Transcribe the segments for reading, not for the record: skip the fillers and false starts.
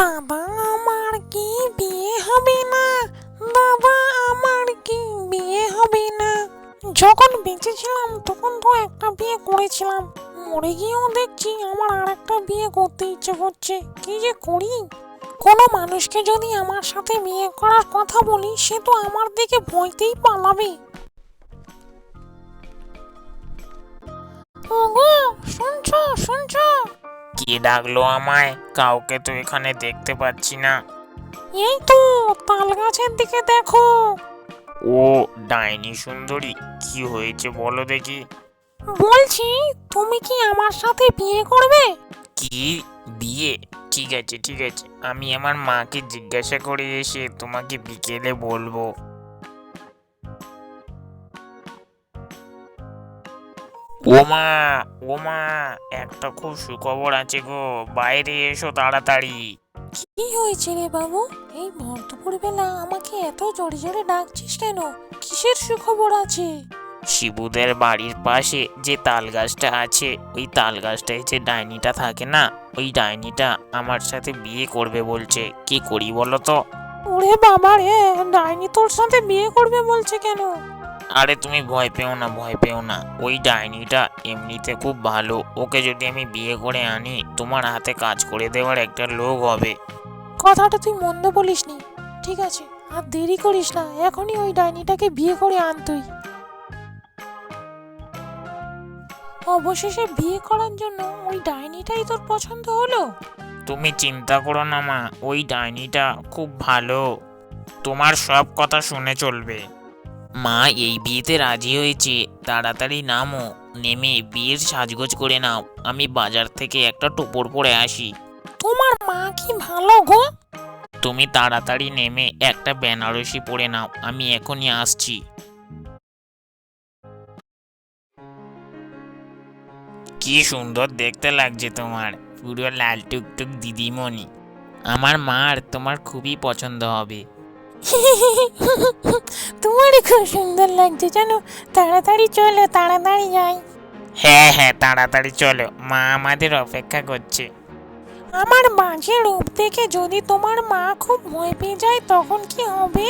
দাদা আমার কি বিয়ে হবে না? দাদা আমার কি বিয়ে হবে না? যখন বেঁচে ছিলাম তখন তো একটা বিয়ে করেছিলাম, মরে গিয়েও দেখছি আমার আর একটা বিয়ে করতে ইচ্ছে করছে। কি যে করি! কোনো মানুষকে যদি আমার সাথে বিয়ে করার কথা বলি, সে তো আমার দিকে ভয়তেই পালাবে। ওগো, শুনছো শুনছো? কে ডাকলো আমায়? কাউকে তো এখানে দেখতে পাচ্ছি না। এই তো তাল গাছের দিকে দেখো। ও ডাইনি সুন্দরী, কি হয়েছে বলো দেখি। বলছি, তুমি কি আমার সাথে বিয়ে করবে? কি বিয়ে? ঠিক আছে ঠিক আছে, আমি আমার মাকে জিজ্ঞাসা করে এসে তোমাকে বিকেলে বলবো। ওমা ওমা, একটা খুব সুখবর আছে গো, বাইরে এসো তাড়াতাড়ি। কি হয়েছে রে বাবু? এই ভর দুপুরবেলা আমাকে এত জোরে জোরে ডাকছিস কেন? কিসের সুখবর আছে? শিবুদের বাড়ির পাশে যে তাল গাছটা আছে, ওই তাল গাছটায় যে ডাইনিটা থাকে না, ওই ডাইনিটা আমার সাথে বিয়ে করবে বলছে। কি করি বলো তো? ওরে বাবা রে, ডাইনি তোর সাথে বিয়ে করবে বলছে কেন? আরে তুমি ভয় পেও না, ভয় পেও না। ওই ডাইনিটা এমনিতে খুব ভালো, ওকে যদি আমি বিয়ে করে আনি, তোমার হাতে কাজ করে দেওয়ার একটা লোক হবে। কথাটা তুই মন্দ বলিসনি। ঠিক আছে, আর দেরি করিস না, এখনই ওই ডাইনিটাকে বিয়ে করে আন তুই। অবশেষে বিয়ে করার জন্য ওই ডাইনিটাই তোর পছন্দ হলো? তুমি চিন্তা করো না মা, ওই ডাইনিটা খুব ভালো, তোমার সব কথা শুনে চলবে। মা এই বিয়েতে রাজি হয়েছে, তাড়াতাড়ি নামো, নেমে বিয়ের সাজগোজ করে নাও। আমি বাজার থেকে একটা টোপর পরে আসি। তোমার মা কি ভালো গো? তুমি তাড়াতাড়ি নেমে একটা বেনারসি পরে নাও, আমি এখনই আসছি। কি সুন্দর দেখতে লাগছে তোমার, পুরো লাল টুকটুক দিদিমণি। আমার মার তোমার খুবই পছন্দ হবে। তোমারই খুব সুন্দর লাগছে জানো। তাড়াতাড়ি চলো, তাড়াতাড়ি যাই। হ্যাঁ হ্যাঁ, তাড়াতাড়ি চলো, মা আমাদের অপেক্ষা করছে। আমার বাজে রূপ দেখে যদি তোমার মা খুব ভয় পেয়ে যায় তখন কি হবে?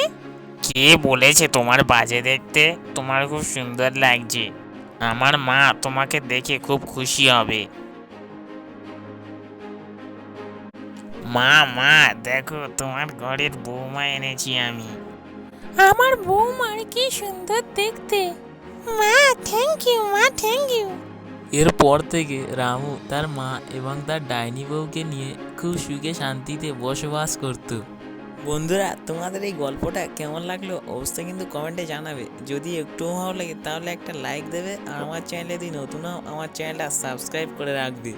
কে বলেছে তোমার বাজে দেখতে? তোমার খুব সুন্দর লাগছে, আমার মা তোমাকে দেখে খুব খুশি হবে। মা মা, দেখো তোমার ঘরের বৌমা এনেছি আমি। আমার বৌমার কি সুন্দর দেখতে। মা থ্যাংক ইউ, মা থ্যাংক ইউ। এরপর থেকে রামু তার মা এবং তার ডাইনি বউকে নিয়ে খুব সুখে শান্তিতে বসবাস করত। বন্ধুরা, তোমাদের এই গল্পটা কেমন লাগলো অবশ্যই কিন্তু কমেন্টে জানাবে। যদি একটু ভালো লাগে তাহলে একটা লাইক দেবে, আর আমার চ্যানেলে যদি নতুন হও আমার চ্যানেলটা সাবস্ক্রাইব করে রাখবে।